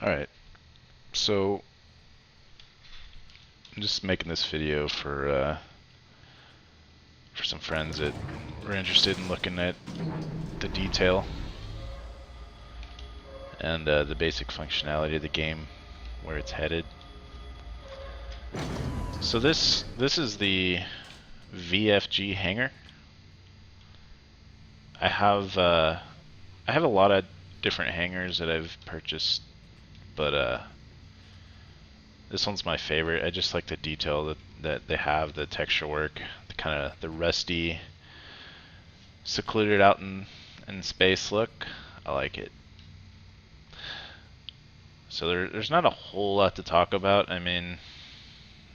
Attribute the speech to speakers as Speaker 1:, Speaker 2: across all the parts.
Speaker 1: Alright, so I'm just making this video for some friends that were interested in looking at the detail and the basic functionality of the game, where it's headed. So this is the VFG hangar. I have a lot of different hangars that I've purchased, but this one's my favorite. I just like the detail that they have, the texture work, the kind of the rusty, secluded out in space look. I like it. So there's not a whole lot to talk about. I mean,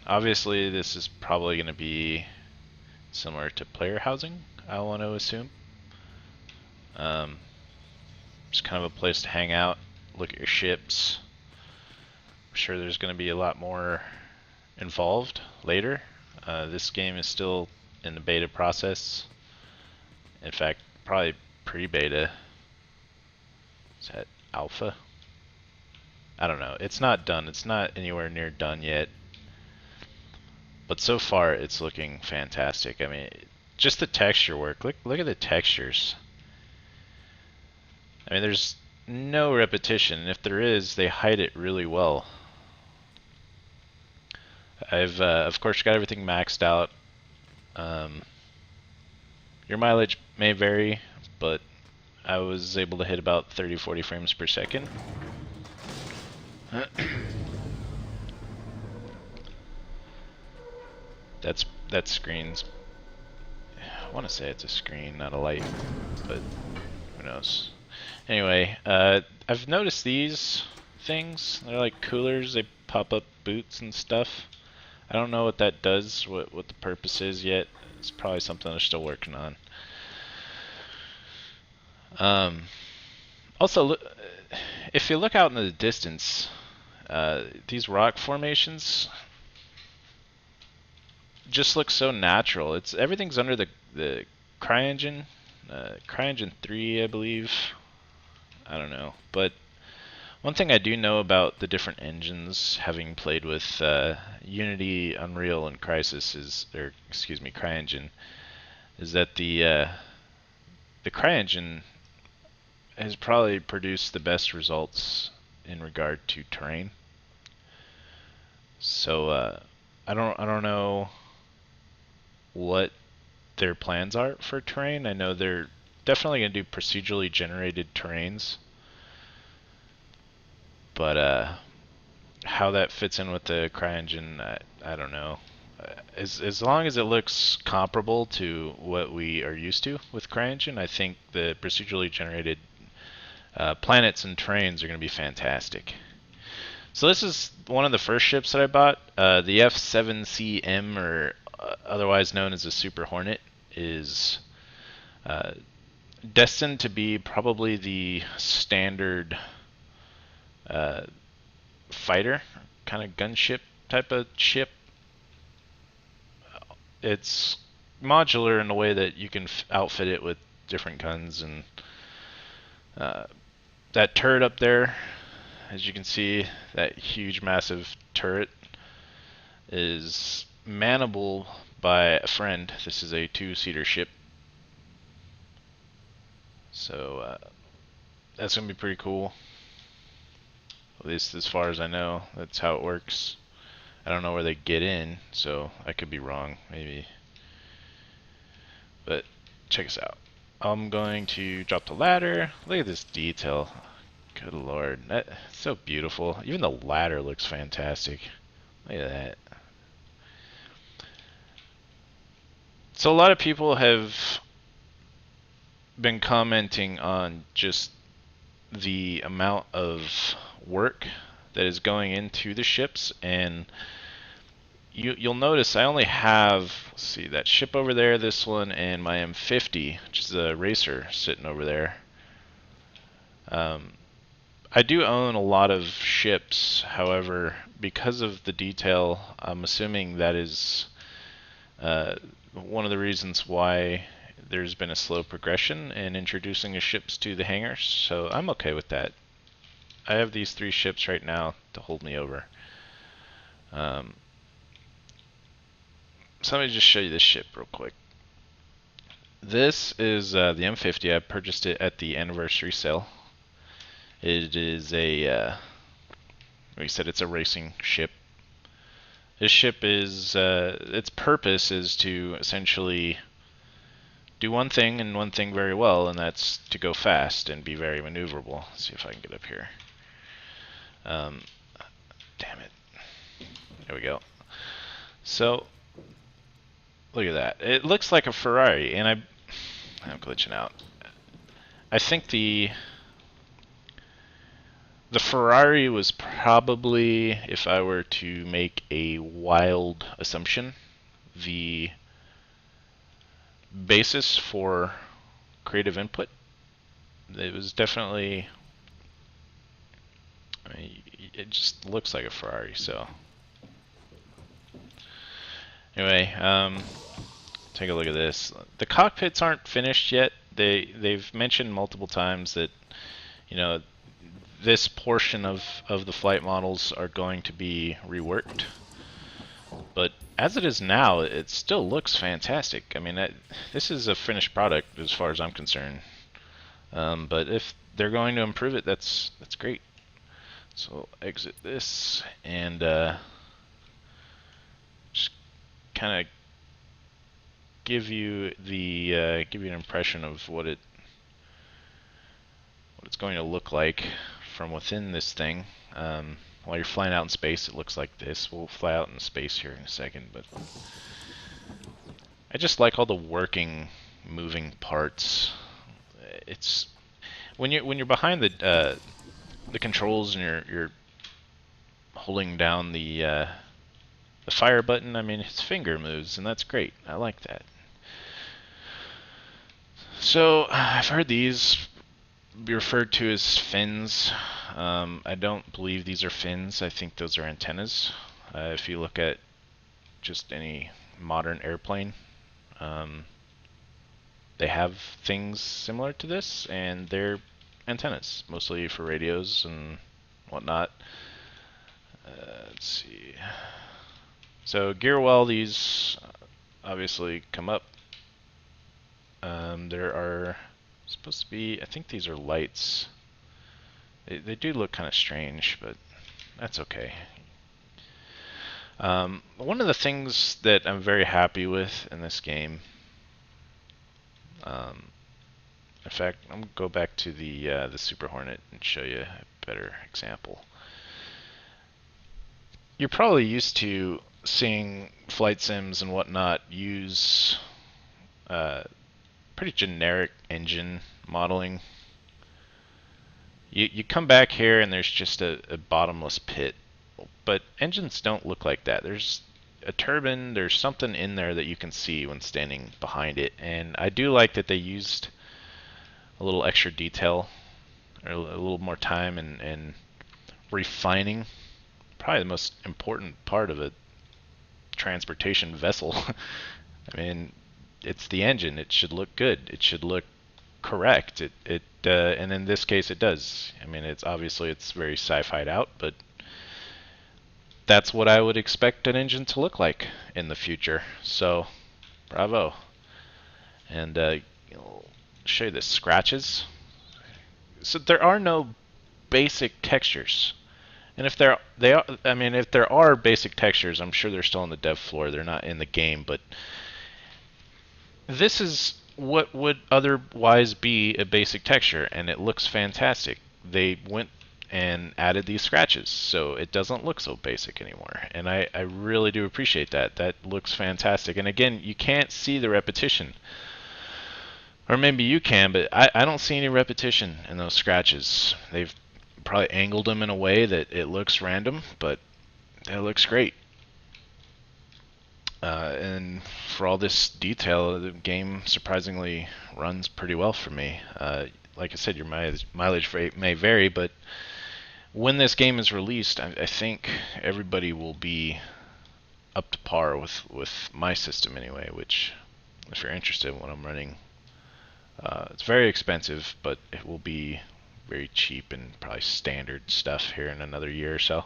Speaker 1: obviously this is probably going to be similar to player housing, I want to assume. Um, just kind of a place to hang out, look at your ships. I'm sure there's going to be a lot more involved later. This game is still in the beta process. In fact, probably pre-beta. Is that alpha? I don't know. It's not done. It's not anywhere near done yet. But so far, it's looking fantastic. I mean, just the texture work. Look at the textures. I mean, there's no repetition. If there is, they hide it really well. I've, of course, got everything maxed out. Your mileage may vary, but I was able to hit about 30-40 frames per second. That screen's, I want to say it's a screen, not a light, but who knows. Anyway, I've noticed these things. They're like coolers. They pop up boots and stuff. I don't know what that does, what the purpose is yet. It's probably something they're still working on. Also, if you look out in the distance, these rock formations just look so natural. Everything's under the CryEngine, CryEngine 3, I believe. I don't know, but one thing I do know about the different engines, having played with Unity, Unreal, and Crysis CryEngine, is that the CryEngine has probably produced the best results in regard to terrain. So I don't know what their plans are for terrain. I know they're definitely going to do procedurally generated terrains, but how that fits in with the CryEngine, I don't know. As long as it looks comparable to what we are used to with CryEngine, I think the procedurally generated planets and terrains are going to be fantastic. So this is one of the first ships that I bought. The F7CM, or otherwise known as the Super Hornet, is destined to be probably the standard fighter, kind of gunship type of ship. It's modular in the way that you can outfit it with different guns, and that turret up there, as you can see, that huge massive turret is mannable by a friend. This is a two-seater ship, so that's gonna be pretty cool. At least as far as I know, that's how it works. I don't know where they get in, so I could be wrong, maybe. But check us out. I'm going to drop the ladder. Look at this detail. Good lord, that's so beautiful. Even the ladder looks fantastic. Look at that. So a lot of people have been commenting on just the amount of work that is going into the ships, and you'll notice I only have, let's see, that ship over there, this one, and my M50, which is a racer sitting over there. I do own a lot of ships, however, because of the detail, I'm assuming that is one of the reasons why there's been a slow progression in introducing the ships to the hangars, so I'm okay with that. I have these 3 ships right now to hold me over. So let me just show you this ship real quick. This is the M50. I purchased it at the anniversary sale. It is a, like I said, it's a racing ship. This ship is, its purpose is to essentially do one thing and one thing very well, and that's to go fast and be very maneuverable. Let's see if I can get up here. Damn it. There we go. So, look at that. It looks like a Ferrari, and I'm glitching out. I think the Ferrari was probably, if I were to make a wild assumption, the basis for creative input. It was definitely, I mean, it just looks like a Ferrari, so. Anyway, take a look at this. The cockpits aren't finished yet. They've mentioned multiple times that, you know, this portion of the flight models are going to be reworked. But as it is now, it still looks fantastic. I mean, this is a finished product as far as I'm concerned. But if they're going to improve it, that's great. So exit this and just kind of give you an impression of what it's going to look like from within this thing. While you're flying out in space, it looks like this. We'll fly out in space here in a second, but I just like all the working, moving parts. It's when you're behind the controls and you're holding down the fire button. I mean, his finger moves, and that's great. I like that. So I've heard these be referred to as fins. I don't believe these are fins. I think those are antennas. If you look at just any modern airplane, they have things similar to this, and they're antennas, mostly for radios and whatnot. Let's see. So gear well, these obviously come up. There are supposed to be, I think these are lights. They do look kind of strange, but that's okay. One of the things that I'm very happy with in this game, in fact, I'm gonna go back to the Super Hornet and show you a better example. You're probably used to seeing flight sims and whatnot use pretty generic engine modeling. You come back here and there's just a bottomless pit, but engines don't look like that. There's a turbine, there's something in there that you can see when standing behind it, and I do like that they used a little extra detail, or a little more time and refining. Probably the most important part of a transportation vessel. I mean, it's the engine. It should look good. It should look correct. And in this case, it does. I mean, it's very sci-fi'd out, but that's what I would expect an engine to look like in the future. So, bravo. And I'll show you the scratches. So there are no basic textures. And if there are basic textures, I'm sure they're still on the dev floor. They're not in the game, but this is what would otherwise be a basic texture, and it looks fantastic. They went and added these scratches, so it doesn't look so basic anymore. And I really do appreciate that. That looks fantastic. And again, you can't see the repetition. Or maybe you can, but I don't see any repetition in those scratches. They've probably angled them in a way that it looks random, but that looks great. And for all this detail, the game surprisingly runs pretty well for me. Like I said, your mileage may vary, but when this game is released, I think everybody will be up to par with my system anyway, which, if you're interested in what I'm running, it's very expensive, but it will be very cheap and probably standard stuff here in another year or so.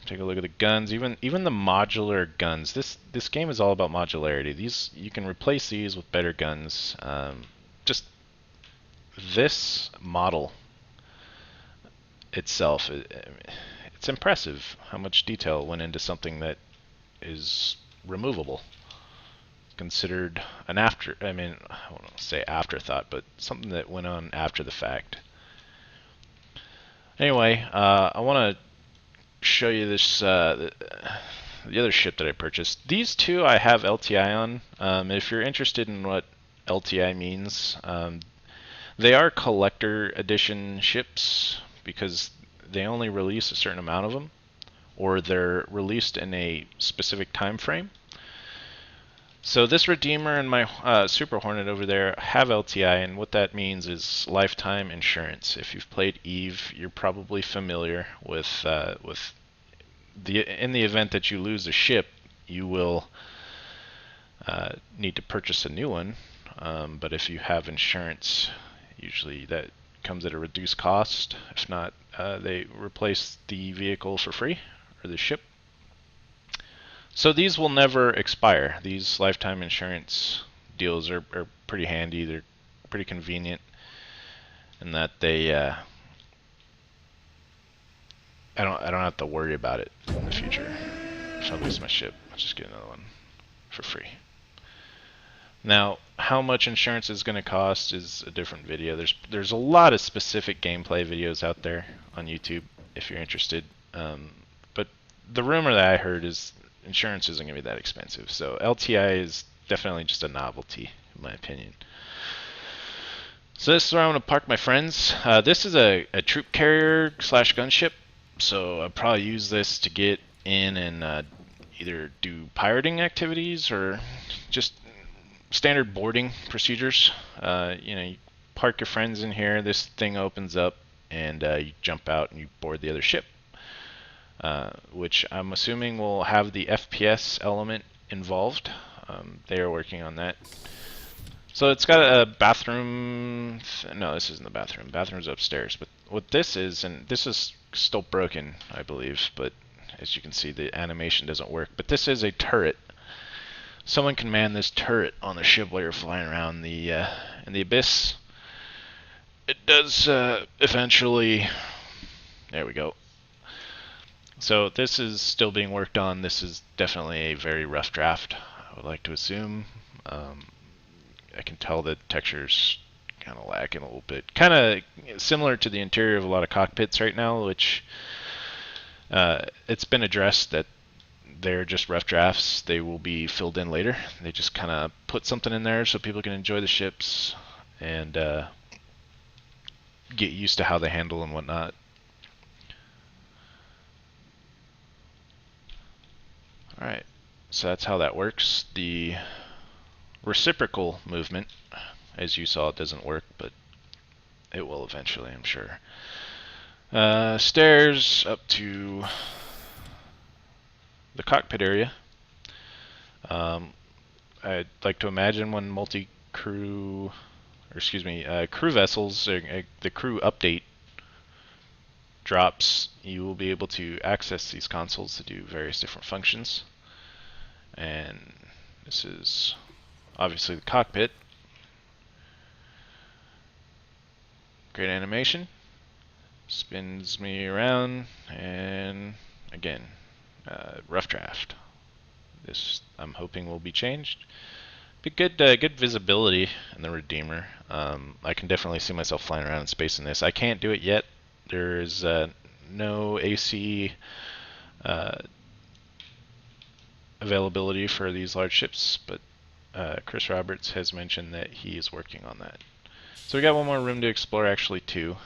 Speaker 1: Take a look at the guns. Even the modular guns. This game is all about modularity. These, you can replace these with better guns. Just this model itself, it's impressive how much detail went into something that is removable. Considered an I won't say afterthought, but something that went on after the fact. Anyway, I want to show you this the other ship that I purchased. These two I have LTI on. If you're interested in what LTI means, they are collector edition ships because they only release a certain amount of them, or they're released in a specific time frame. So this Redeemer and my Super Hornet over there have LTI, and what that means is lifetime insurance. If you've played EVE, you're probably familiar with in the event that you lose a ship, you will need to purchase a new one. But if you have insurance, usually that comes at a reduced cost. If not, they replace the vehicle for free, or the ship. So these will never expire. These lifetime insurance deals are pretty handy. They're pretty convenient in that they I don't have to worry about it in the future. If I lose my ship, I'll just get another one for free. Now, how much insurance is going to cost is a different video. There's a lot of specific gameplay videos out there on YouTube if you're interested. But the rumor that I heard is insurance isn't going to be that expensive. So LTI is definitely just a novelty, in my opinion. So this is where I'm going to park my friends. This is a troop carrier / gunship. So I'll probably use this to get in and either do pirating activities or just standard boarding procedures. You park your friends in here, this thing opens up, and you jump out and you board the other ship. Which I'm assuming will have the FPS element involved. They are working on that. So it's got a bathroom. No, this isn't the bathroom. Bathroom's upstairs. But what this is, and this is still broken, I believe, but as you can see, the animation doesn't work. But this is a turret. Someone can man this turret on the ship while you're flying around the in the abyss. It does eventually. There we go. So this is still being worked on. This is definitely a very rough draft, I would like to assume. I can tell that texture's kind of lacking a little bit. Kind of similar to the interior of a lot of cockpits right now, which it's been addressed that they're just rough drafts. They will be filled in later. They just kind of put something in there so people can enjoy the ships and get used to how they handle and whatnot. Alright, so that's how that works. The reciprocal movement, as you saw, doesn't work, but it will eventually, I'm sure. Stairs up to the cockpit area. I'd like to imagine when crew vessels, the crew update drops, you will be able to access these consoles to do various different functions. And this is obviously the cockpit. Great animation. Spins me around, and again, rough draft. This I'm hoping will be changed. But good visibility in the Redeemer. I can definitely see myself flying around in space in this. I can't do it yet. There is no AC availability for these large ships, but Chris Roberts has mentioned that he is working on that. So we got one more room to explore, actually, too.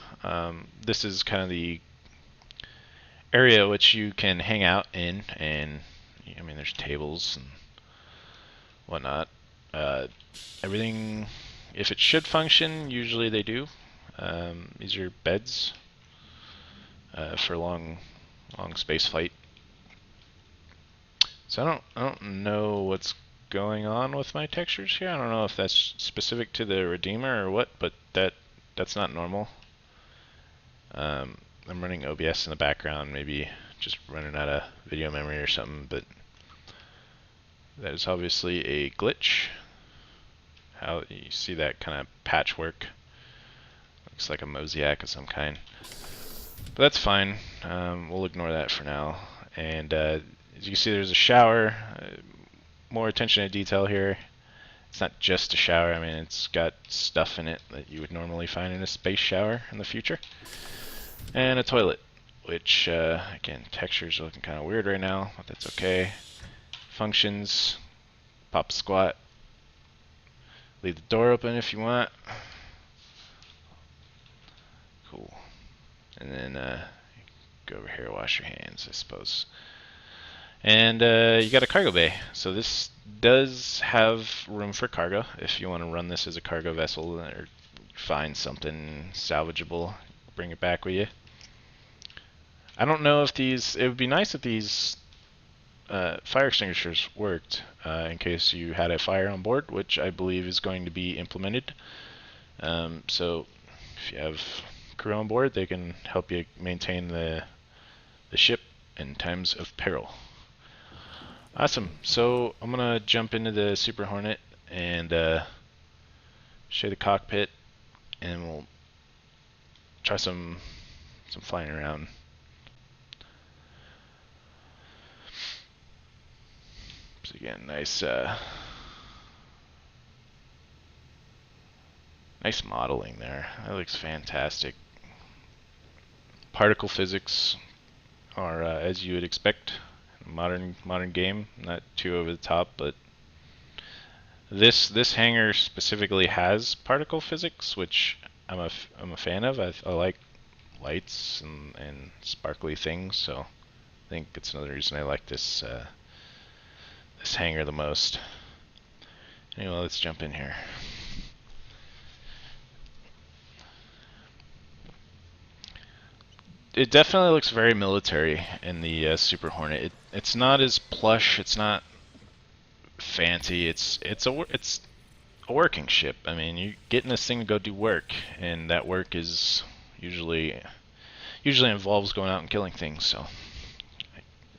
Speaker 1: This is kind of the area which you can hang out in, and I mean, there's tables and whatnot. Everything, if it should function, usually they do. These are beds for long space flight. So I don't know what's going on with my textures here. I don't know if that's specific to the Redeemer or what, but that That's not normal. I'm running OBS in the background, maybe just running out of video memory or something, but that is obviously a glitch. How you see that kind of patchwork. Looks like a mosaic of some kind. But that's fine. We'll ignore that for now. And as you can see, there's a shower. More attention to detail here. It's not just a shower. I mean, it's got stuff in it that you would normally find in a space shower in the future. And a toilet, which, again, textures are looking kind of weird right now, but that's okay. Functions, pop squat. Leave the door open if you want. Cool. And then go over here, wash your hands, I suppose. And you got a cargo bay. So this does have room for cargo if you want to run this as a cargo vessel or find something salvageable, bring it back with you. I don't know if these, it would be nice if these fire extinguishers worked in case you had a fire on board, which I believe is going to be implemented. So if you have crew on board, they can help you maintain the ship in times of peril. Awesome. So I'm gonna jump into the Super Hornet and show you the cockpit, and we'll try some flying around. So again, nice nice modeling there. That looks fantastic. Particle physics are as you would expect. Modern game, not too over the top, but this hangar specifically has particle physics, which I'm a fan of. I like lights and sparkly things, so I think it's another reason I like this this hangar the most. Anyway, let's jump in here. It definitely looks very military in the Super Hornet. It's not as plush. It's not fancy. It's a working ship. I mean, you're getting this thing to go do work, and that work is usually involves going out and killing things. So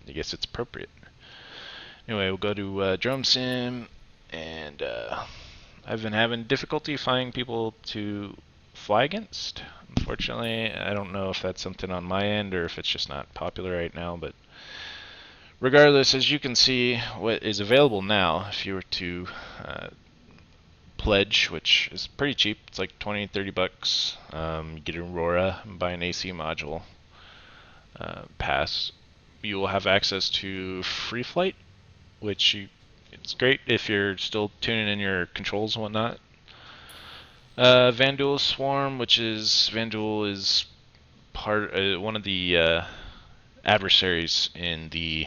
Speaker 1: I guess it's appropriate. Anyway, we'll go to Drone Sim, and I've been having difficulty finding people to fly against. Unfortunately, I don't know if that's something on my end or if it's just not popular right now, but regardless, as you can see, what is available now, if you were to pledge, which is pretty cheap, it's like 20-30 bucks, you get an Aurora and buy an AC module pass, you will have access to free flight, which it's great if you're still tuning in your controls and whatnot. Vanduul Swarm, which is Vanduul is part one of the adversaries in the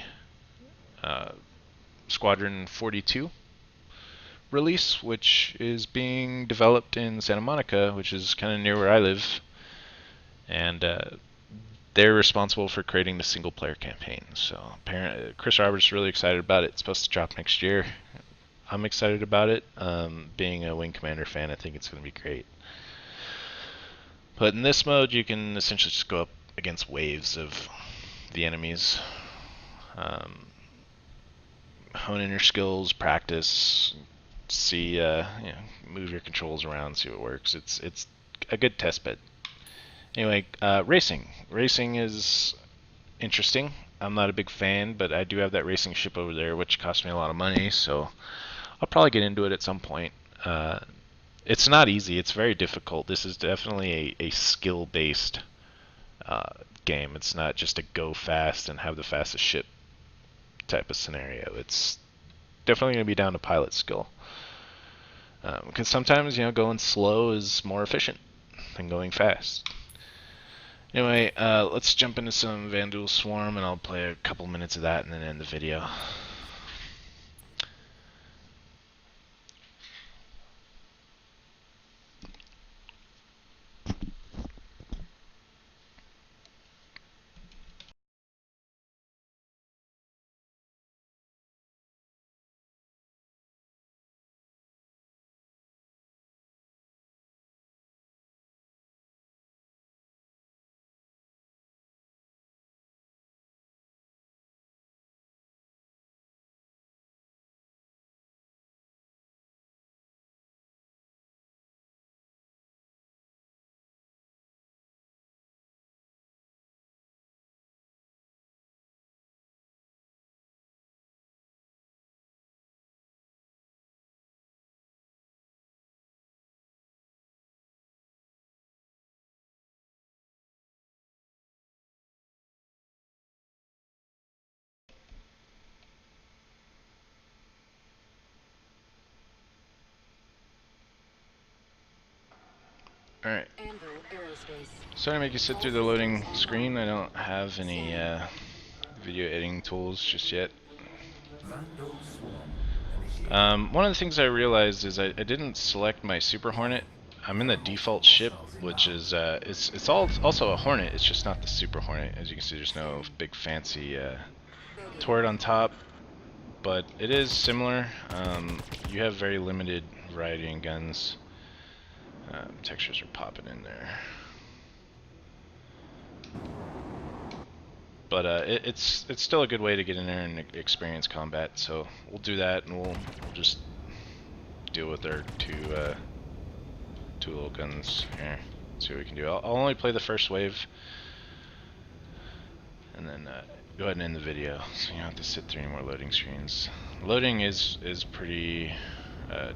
Speaker 1: Squadron 42 release, which is being developed in Santa Monica, which is kind of near where I live, and they're responsible for creating the single-player campaign. So apparently, Chris Roberts really excited about it. It's supposed to drop next year. I'm excited about it. Being a Wing Commander fan, I think it's going to be great. But in this mode, you can essentially just go up against waves of the enemies. Hone in your skills, practice, see, move your controls around, see what works. It's a good test bed. Anyway, racing. Racing is interesting. I'm not a big fan, but I do have that racing ship over there, which cost me a lot of money, so I'll probably get into it at some point. It's not easy. It's very difficult. This is definitely a skill-based game. It's not just a go fast and have the fastest ship type of scenario. It's definitely going to be down to pilot skill. Because sometimes, going slow is more efficient than going fast. Anyway, let's jump into some Vanduul Swarm, and I'll play a couple minutes of that and then end the video. Alright. Sorry to make you sit through the loading screen. I don't have any video editing tools just yet. One of the things I realized is I didn't select my Super Hornet. I'm in the default ship, which is it's also a Hornet. It's just not the Super Hornet. As you can see, there's no big fancy turret on top, but it is similar. You have very limited variety in guns. Textures are popping in there. But it's still a good way to get in there and experience combat. So we'll do that, and we'll just deal with our two little guns here. See what we can do. I'll only play the first wave, and then go ahead and end the video, so you don't have to sit through any more loading screens. Loading is pretty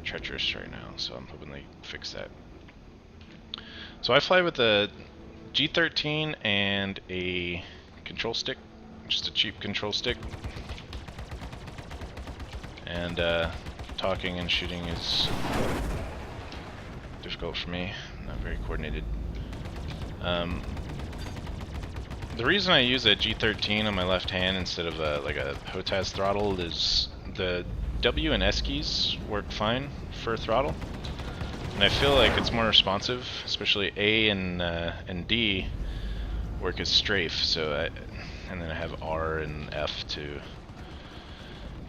Speaker 1: treacherous right now, so I'm hoping they fix that. So I fly with a G13 and a control stick, just a cheap control stick, and talking and shooting is difficult for me, not very coordinated. The reason I use a G13 on my left hand instead of like a HOTAS throttle is the W and S keys work fine for throttle, and I feel like it's more responsive, especially A and D work as strafe, so and then I have R and F to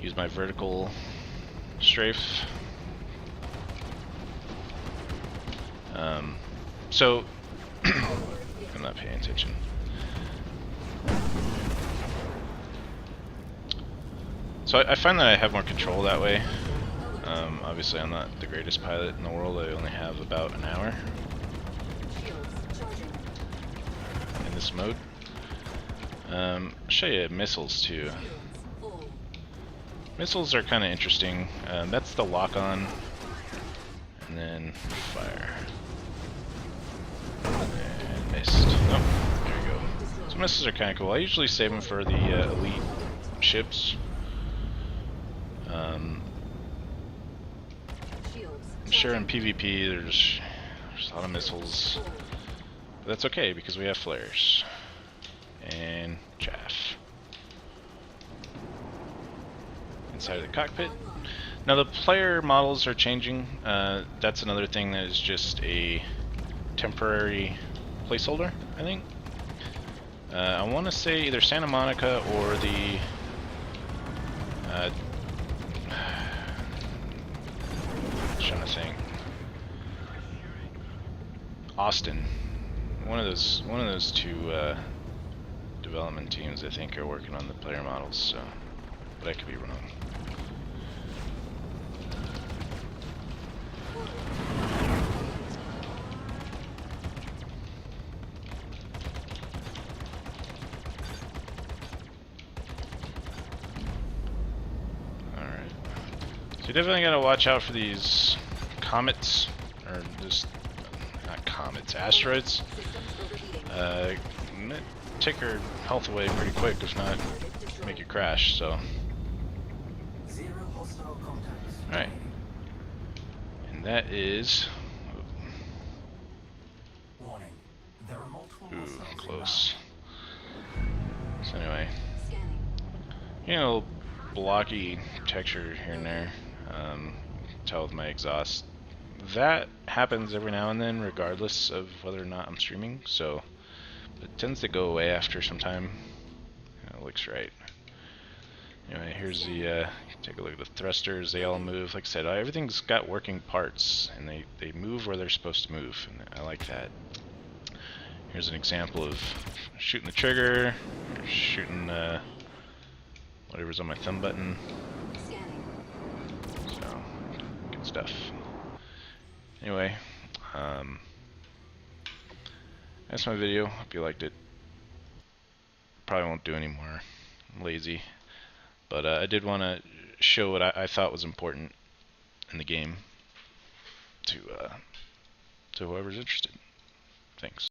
Speaker 1: use my vertical strafe. So I'm not paying attention. So I find that I have more control that way. Obviously I'm not the greatest pilot in the world. I only have about an hour in this mode. I'll show you missiles too. Missiles are kind of interesting. That's the lock-on, and then fire. And missed. Oh, there we go. So missiles are kind of cool. I usually save them for the elite ships. I'm sure in PvP there's a lot of missiles, but that's okay because we have flares and chaff inside of the cockpit. Now the player models are changing. That's another thing that is just a temporary placeholder, I think. I want to say either Santa Monica or the trying to think. Austin. One of those two development teams, I think, are working on the player models. So, but I could be wrong. So you definitely gotta watch out for these comets, or just not comets, asteroids. Take your health away pretty quick, if not make you crash. So, all right, and that is close. So anyway, you know, blocky texture here and there. Tell with my exhaust. That happens every now and then, regardless of whether or not I'm streaming. So it tends to go away after some time. It looks right. Anyway, here's the. Take a look at the thrusters. They all move. Like I said, everything's got working parts, and they move where they're supposed to move, and I like that. Here's an example of shooting the trigger, shooting whatever's on my thumb button. So, good stuff. Anyway, that's my video. Hope you liked it. Probably won't do any more. I'm lazy. But I did want to show what I thought was important in the game to whoever's interested. Thanks.